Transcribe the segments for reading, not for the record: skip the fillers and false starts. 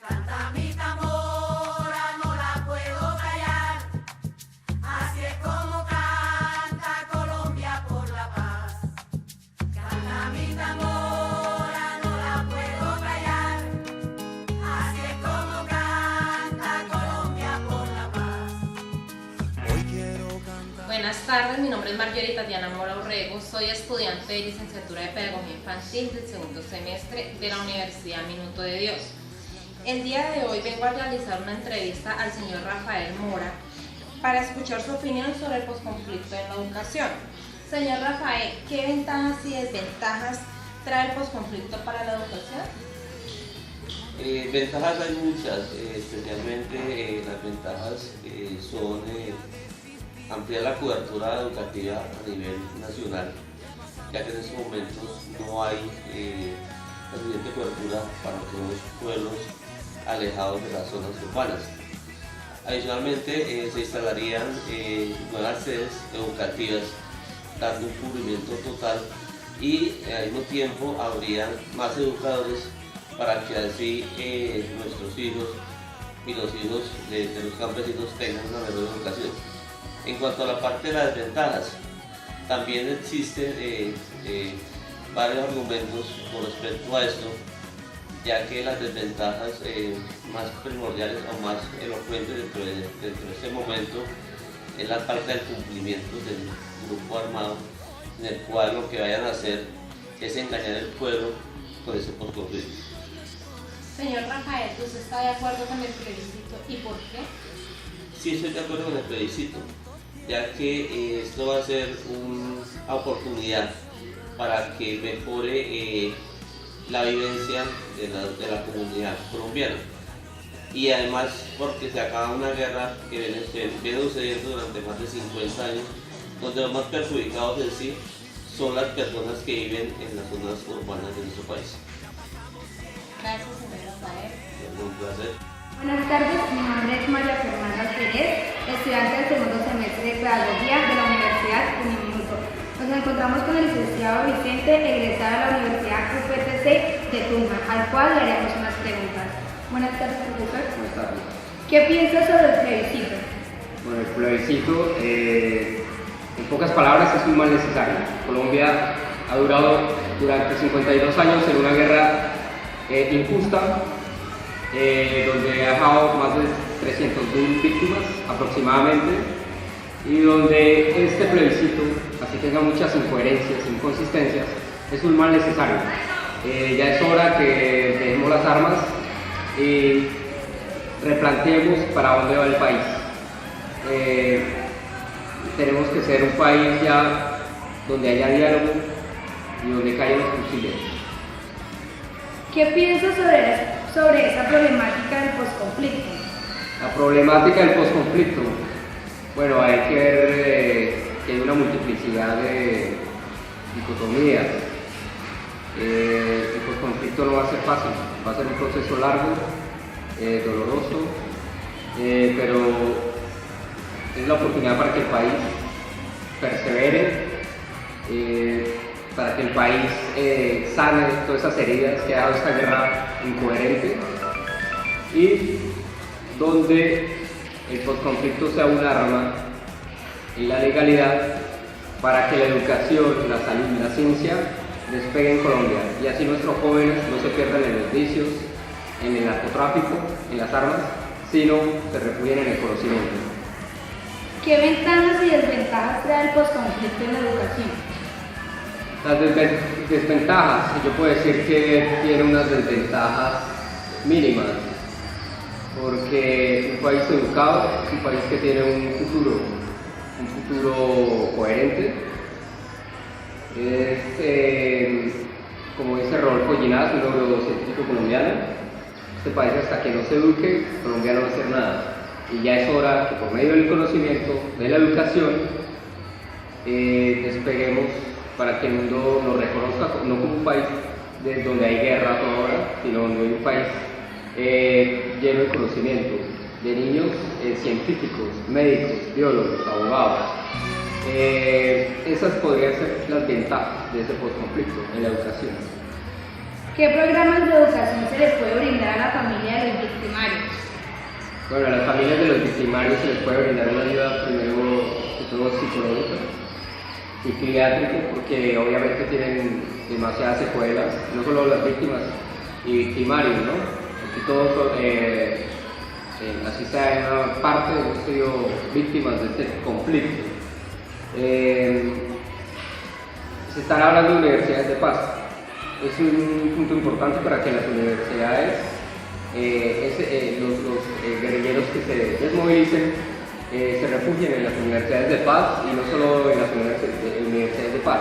Canta mi tambora, no la puedo callar, así es como canta Colombia por la paz. Canta mi tambora, no la puedo callar, así es como canta Colombia por la paz. Hoy quiero cantar. Buenas tardes, mi nombre es Margarita Diana Mora Urrego, soy estudiante de licenciatura de Pedagogía Infantil del segundo semestre de la Universidad Minuto de Dios. El día de hoy vengo a realizar una entrevista al señor Rafael Mora para escuchar su opinión sobre el posconflicto en la educación. Señor Rafael, ¿qué ventajas y desventajas trae el posconflicto para la educación? Ventajas hay muchas, especialmente las ventajas son ampliar la cobertura educativa a nivel nacional, ya que en estos momentos no hay suficiente cobertura para los pueblos alejados de las zonas urbanas. Adicionalmente, se instalarían nuevas sedes educativas, dando un cubrimiento total y al mismo tiempo habría más educadores para que así nuestros hijos y los hijos de los campesinos tengan una mejor educación. En cuanto a la parte de las desventajas, también existen varios argumentos con respecto a esto, ya que las desventajas más primordiales o más elocuentes dentro de este momento es la parte del cumplimiento del grupo armado, en el cual lo que vayan a hacer es engañar al pueblo con ese posconflicto. Señor Rafael, ¿usted está de acuerdo con el plebiscito y por qué? Sí, estoy de acuerdo con el plebiscito, ya que esto va a ser una oportunidad para que mejore la vivencia de la comunidad colombiana, y además porque se acaba una guerra que viene sucediendo durante más de 50 años, donde los más perjudicados en sí son las personas que viven en las zonas urbanas de nuestro país. Gracias, señor Rafael. Es un placer. Buenas tardes, mi nombre es María Fernanda Pérez, estudiante del segundo semestre de Pedagogía de la Universidad Uniminuto. Nos encontramos con el licenciado Vicente, egresado de la Universidad UPTC de Tunja, al cual le haremos unas preguntas. Buenas tardes, profesor. Buenas tardes. ¿Qué piensa sobre el plebiscito? Bueno, el plebiscito, en pocas palabras, es un mal necesario. Colombia ha durado durante 52 años en una guerra injusta, donde ha dejado más de 300.000 víctimas aproximadamente, y donde este plebiscito, así tenga muchas incoherencias, inconsistencias, es un mal necesario. Ya es hora que dejemos las armas y replanteemos para dónde va el país. Tenemos que ser un país ya donde haya diálogo y donde caigan los fusiles. ¿Qué piensa sobre esa problemática del posconflicto? La problemática del posconflicto, bueno, hay que ver que hay una multiplicidad de dicotomías. El posconflicto no va a ser fácil, va a ser un proceso largo, doloroso, pero es la oportunidad para que el país persevere, para que el país sane todas esas heridas que ha dado esta guerra incoherente, y donde el posconflicto sea un arma en la legalidad para que la educación, la salud y la ciencia despeguen en Colombia, y así nuestros jóvenes no se pierdan en los vicios, en el narcotráfico, en las armas, sino se refugien en el conocimiento. ¿Qué ventajas y desventajas trae el posconflicto en la educación? Las desventajas, yo puedo decir que tiene unas desventajas mínimas, porque un país educado es un país que tiene un futuro coherente. Como dice Rodolfo Ginás, un neurocientífico colombiano, este país hasta que no se eduque, Colombia no va a hacer nada. Y ya es hora que por medio del conocimiento, de la educación, despeguemos para que el mundo nos reconozca no como un país donde hay guerra toda hora, sino donde hay un país lleno de conocimiento, de niños científicos, médicos, biólogos, abogados. Esas podrían ser las ventajas de ese posconflicto en la educación. ¿Qué programas de educación se les puede brindar a la familia de los victimarios? Bueno, a las familias de los victimarios se les puede brindar una ayuda primero que todo psicológica y psiquiátrica, porque obviamente tienen demasiadas secuelas, no solo las víctimas y victimarios, ¿no? Aquí todos, así sea en una parte, hemos sido víctimas de este conflicto. Se están hablando de universidades de paz. Es un punto importante para que las universidades, los guerrilleros que se desmovilicen, se refugien en las universidades de paz, y no solo en las universidades de paz,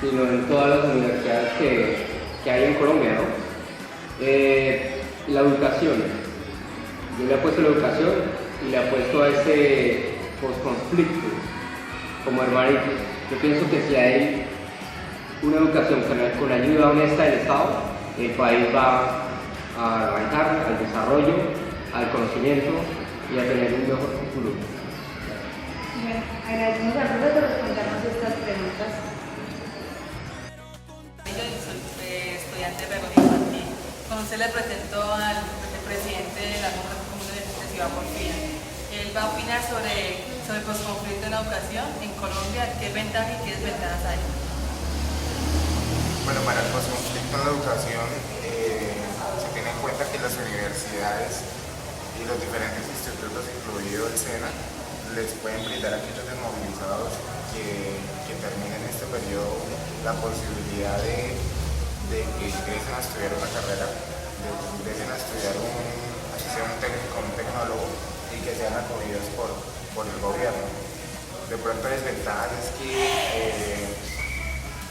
sino en todas las universidades que hay en Colombia, ¿no? La educación. Yo le apuesto a la educación y le apuesto a ese posconflicto como hermanitos. Yo pienso que si hay una educación con ayuda honesta del Estado, el país va a avanzar al desarrollo, al conocimiento y a tener un mejor futuro. Bueno, agradecemos al profesor por respondernos estas preguntas. Yo soy estudiante de pedagogía infantil. Con usted le presento al presidente de la Junta Comunal de Ciudad Porfía. Él va a opinar sobre el posconflicto en la educación en Colombia, qué ventajas y qué desventajas hay. Bueno, para el posconflicto en la educación se tiene en cuenta que las universidades y los diferentes institutos, incluido el SENA, les pueden brindar a aquellos desmovilizados que terminen este periodo la posibilidad de que ingresen a estudiar una carrera, de que ingresen a estudiar así sea un técnico, un tecnólogo, y que sean acogidos por el gobierno. De pronto desventajas es que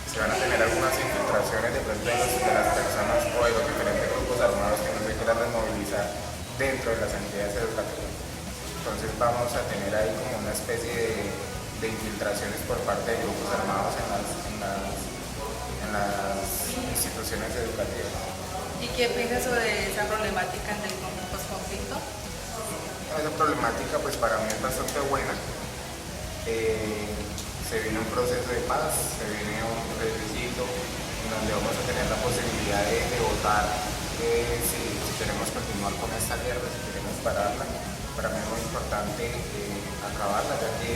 se van a tener algunas infiltraciones de pronto de las personas o de los diferentes grupos armados que no se quieran desmovilizar dentro de las entidades educativas. Entonces vamos a tener ahí como una especie de infiltraciones por parte de grupos armados en las instituciones educativas. ¿Y qué piensa sobre esa problemática del posconflicto? Esa problemática pues para mí es bastante buena. Se viene un proceso de paz, se viene un plebiscito en donde vamos a tener la posibilidad de votar si queremos continuar con esta guerra, si queremos pararla. Para mí es muy importante acabarla, ya que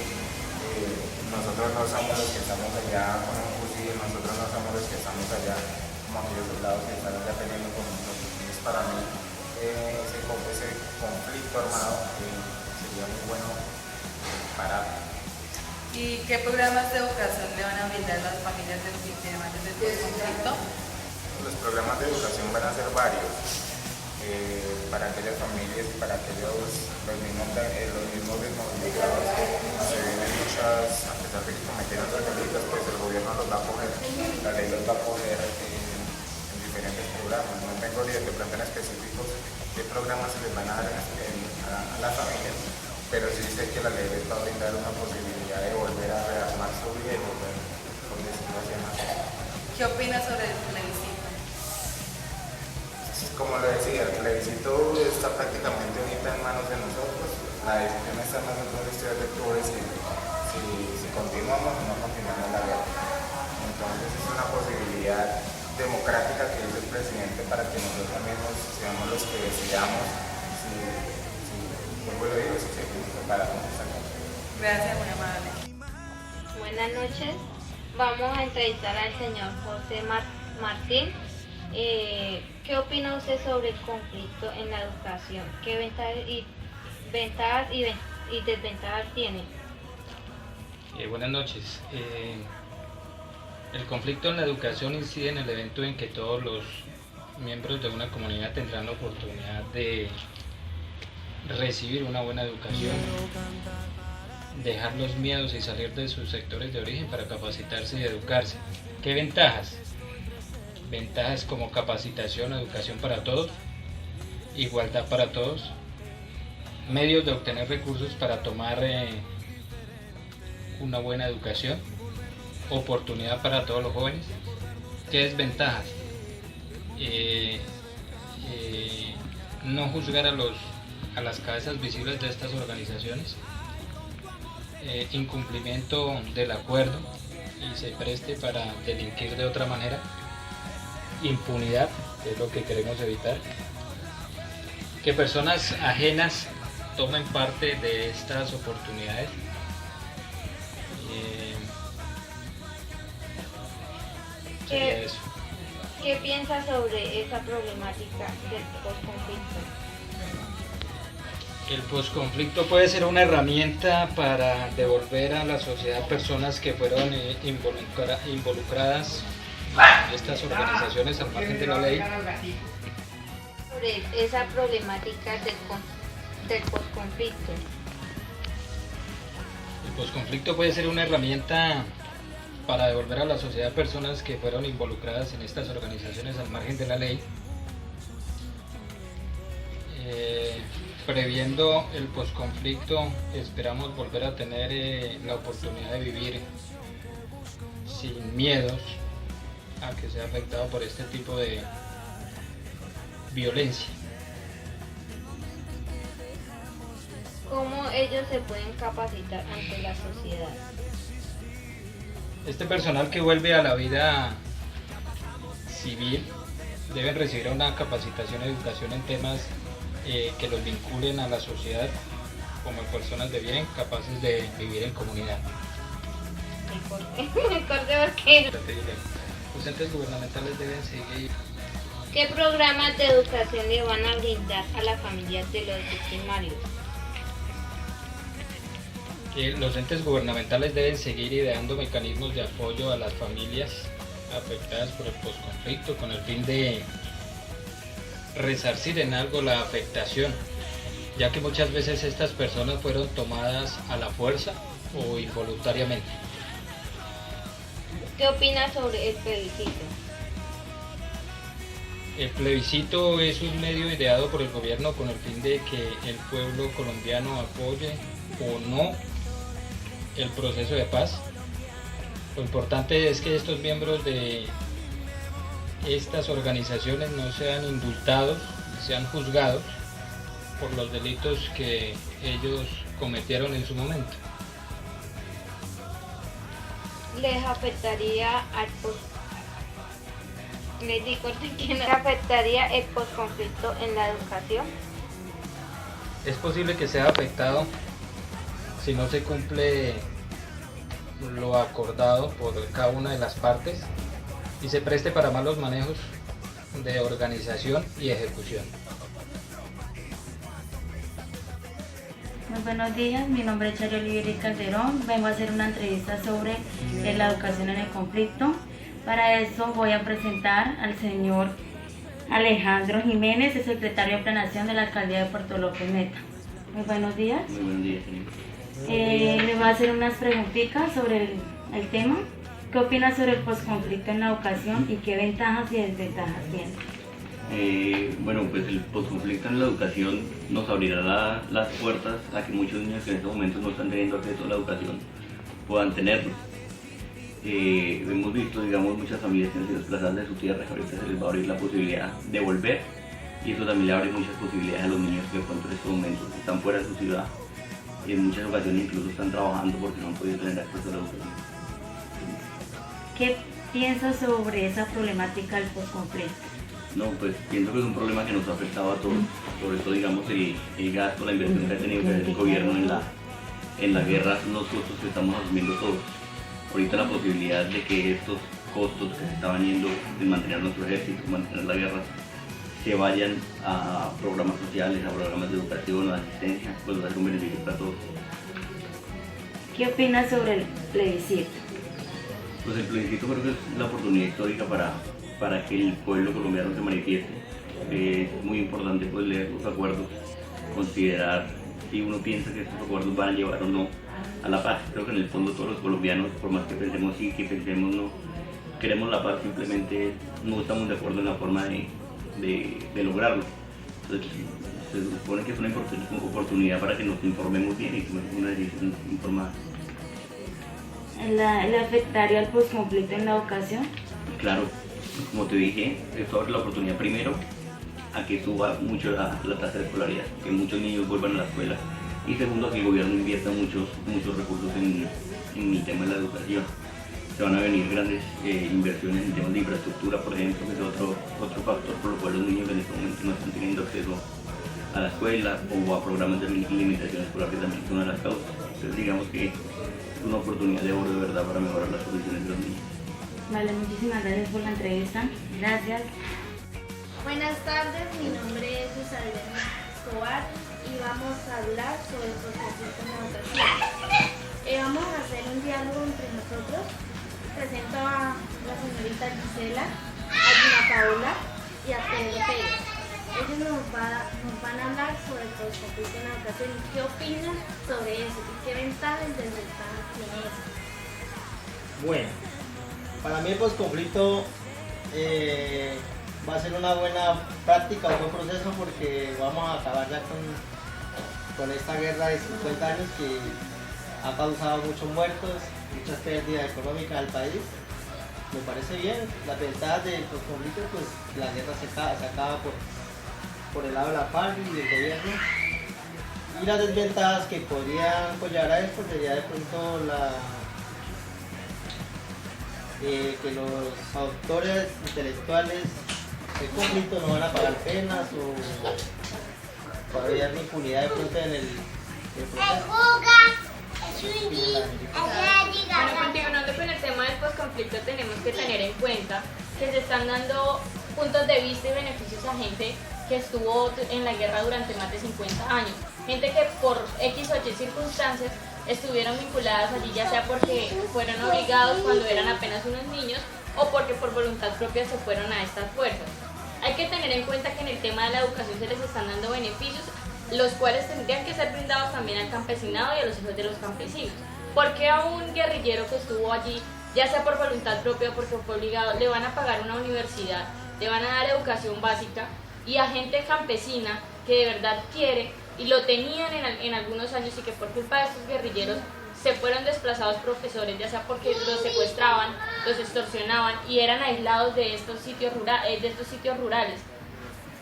nosotros no somos los que estamos allá con un fusil, nosotros no somos los que estamos allá como aquellos soldados que están allá peleando con nosotros. Entonces para mí ese conflicto armado sería muy bueno parar. ¿Y qué programas de educación le van a brindar a las familias de los victimarios del posconflicto? Los programas de educación van a ser varios. Para aquellas familias y para aquellos los mismos desmovilizados, se vienen muchas, a pesar de que cometieron otros delitos, pues el gobierno los va a coger, la ley los va a coger en diferentes programas. No tengo ni de pronto en específicos qué programas se les van a dar a las familias, pero sí sé que la ley les va a brindar una posibilidad de volver a rearmar su vida y volver, por decirlo así, más. ¿Qué opina sobre el plebiscito? Como lo decía, el plebiscito está prácticamente ahorita en manos de nosotros. La decisión está en manos de los estudiantes si continuamos o no continuamos la guerra. Entonces es una posibilidad democrática que dice el presidente para que nosotros mismos seamos los que decidamos si seguimos preparados esta guerra. Gracias, muy amable. Buenas noches. Vamos a entrevistar al señor José Martín. ¿Qué opina usted sobre el conflicto en la educación? ¿Qué ventajas y desventajas tiene? Buenas noches. El conflicto en la educación incide en el evento en que todos los miembros de una comunidad tendrán la oportunidad de recibir una buena educación, dejar los miedos y salir de sus sectores de origen para capacitarse y educarse. ¿Qué ventajas? Ventajas como capacitación, educación para todos, igualdad para todos, medios de obtener recursos para tomar una buena educación, oportunidad para todos los jóvenes. ¿Qué desventajas? No juzgar a las cabezas visibles de estas organizaciones, incumplimiento del acuerdo y se preste para delinquir de otra manera, impunidad, que es lo que queremos evitar, que personas ajenas tomen parte de estas oportunidades. Sería eso. ¿Qué piensas sobre esa problemática del posconflicto? El posconflicto puede ser una herramienta para devolver a la sociedad personas que fueron involucradas en estas organizaciones al margen de la ley. Sobre esa problemática del posconflicto. El posconflicto puede ser una herramienta para devolver a la sociedad personas que fueron involucradas en estas organizaciones al margen de la ley, previendo el posconflicto. Esperamos volver a tener la oportunidad de vivir sin miedos a que sea afectado por este tipo de violencia. ¿Cómo ellos se pueden capacitar ante la sociedad? Este personal que vuelve a la vida civil deben recibir una capacitación y educación en temas que los vinculen a la sociedad como personas de bien, capaces de vivir en comunidad. Los entes gubernamentales deben seguir. ¿Qué programas de educación le van a brindar a las familias de los victimarios? Los entes gubernamentales deben seguir ideando mecanismos de apoyo a las familias afectadas por el posconflicto con el fin de resarcir en algo la afectación, ya que muchas veces estas personas fueron tomadas a la fuerza o involuntariamente. ¿Qué opinas sobre el plebiscito? El plebiscito es un medio ideado por el gobierno con el fin de que el pueblo colombiano apoye o no el proceso de paz. Lo importante es que estos miembros de estas organizaciones no sean indultados, sean juzgados por los delitos que ellos cometieron en su momento. ¿Les afectaría el posconflicto en la educación? Es posible que sea afectado si no se cumple lo acordado por cada una de las partes y se preste para malos manejos de organización y ejecución. Muy buenos días, mi nombre es Chari Olivieri Calderón, vengo a hacer una entrevista sobre la educación en el conflicto. Para eso voy a presentar al señor Alejandro Jiménez, el secretario de Planeación de la Alcaldía de Puerto López Meta. Muy buenos días. Muy buenos días, señor. Le voy a hacer unas preguntitas sobre el tema. ¿Qué opina sobre el posconflicto en la educación y qué ventajas y desventajas tiene? Bueno, pues el posconflicto en la educación nos abrirá las puertas a que muchos niños que en estos momentos no están teniendo acceso a la educación puedan tenerlo. Hemos visto, digamos, muchas familias que han sido desplazadas de su tierra, que ahorita se les va a abrir la posibilidad de volver, y eso también le abre muchas posibilidades a los niños que de pronto en estos momentos están fuera de su ciudad y en muchas ocasiones incluso están trabajando porque no han podido tener acceso a la educación. ¿Qué piensas sobre esa problemática del posconflicto? No, pues pienso que es un problema que nos ha afectado a todos, sobre todo, digamos, el gasto, la inversión que ha tenido que hacer el gobierno en la guerra, son los costos que estamos asumiendo todos. Ahorita la posibilidad de que estos costos que se estaban yendo en mantener nuestro ejército, mantener la guerra, se vayan a programas sociales, a programas de educación o de asistencia, pues va a ser un beneficio para todos. ¿Qué opinas sobre el plebiscito? Pues el plebiscito creo que es la oportunidad histórica para que el pueblo colombiano se manifieste. Es muy importante pues leer los acuerdos, considerar si uno piensa que estos acuerdos van a llevar o no a la paz. Creo que en el fondo todos los colombianos, por más que pensemos sí, que pensemos no, queremos la paz, simplemente no estamos de acuerdo en la forma de lograrlo. Entonces, se supone que es una oportunidad para que nos informemos bien y tomemos una decisión informada. ¿Le afectaría el posconflicto en la educación? Claro, como te dije, esto abre la oportunidad primero a que suba mucho la tasa de escolaridad, que muchos niños vuelvan a la escuela, y segundo, a que el gobierno invierta muchos recursos en el tema de la educación. se van a venir grandes inversiones en temas de infraestructura, por ejemplo, que es otro factor por lo cual los niños en este momento no están teniendo acceso a la escuela o a programas de alimentación escolar, que también es una de las causas. Entonces digamos que es una oportunidad de oro de verdad para mejorar las condiciones de los niños. Vale, muchísimas gracias por la entrevista. Gracias. Buenas tardes, mi nombre es Isabel Escobar y vamos a hablar sobre el conflicto en la educación. Vamos a hacer un diálogo entre nosotros. Presento a la señorita Gisela, a Gina Paola y a Pedro Pérez. Ellos nos van a hablar sobre el conflicto en la educación y qué opinan sobre eso y qué ventajas y desventajas tiene eso. Bueno, para mí el posconflicto va a ser una buena práctica, un buen proceso, porque vamos a acabar ya con esta guerra de 50 años que ha causado muchos muertos, muchas pérdidas económicas al país. Me parece bien. Las ventajas del posconflicto, pues la guerra se acaba por el lado de la paz y del gobierno. Y las desventajas que podrían apoyar a esto sería de pronto que los autores intelectuales del conflicto no van a pagar penas o va a haber impunidad de pronto en el proceso. Bueno, continuando con el tema del posconflicto, tenemos que tener en cuenta que se están dando puntos de vista y beneficios a gente que estuvo en la guerra durante más de 50 años. Gente que por X o Y circunstancias estuvieron vinculadas allí, ya sea porque fueron obligados cuando eran apenas unos niños o porque por voluntad propia se fueron a estas fuerzas. Hay que tener en cuenta que en el tema de la educación se les están dando beneficios, los cuales tendrían que ser brindados también al campesinado y a los hijos de los campesinos. ¿Por qué a un guerrillero que estuvo allí, ya sea por voluntad propia o porque fue obligado, le van a pagar una universidad, le van a dar educación básica, y a gente campesina que de verdad quiere y lo tenían en algunos años y que por culpa de estos guerrilleros se fueron desplazados profesores, ya sea porque los secuestraban, los extorsionaban y eran aislados de estos sitios rurales?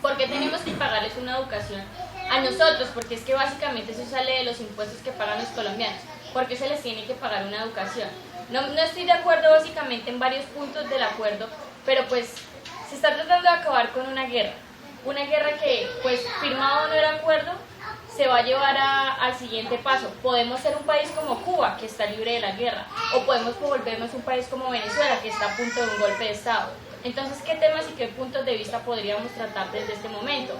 ¿Por qué tenemos que pagarles una educación a nosotros? Porque es que básicamente eso sale de los impuestos que pagan los colombianos. ¿Por qué se les tiene que pagar una educación? No estoy de acuerdo básicamente en varios puntos del acuerdo, pero pues se está tratando de acabar con una guerra que, pues, firmado o no el acuerdo, se va a llevar al siguiente paso. Podemos ser un país como Cuba, que está libre de la guerra, o podemos volvernos un país como Venezuela, que está a punto de un golpe de Estado. Entonces, ¿qué temas y qué puntos de vista podríamos tratar desde este momento?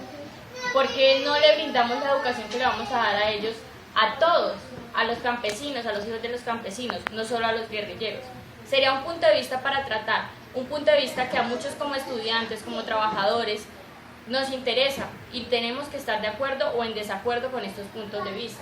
Porque no le brindamos la educación que le vamos a dar a ellos, a todos, a los campesinos, a los hijos de los campesinos, no solo a los guerrilleros? Sería un punto de vista para tratar, un punto de vista que a muchos como estudiantes, como trabajadores, nos interesa y tenemos que estar de acuerdo o en desacuerdo con estos puntos de vista.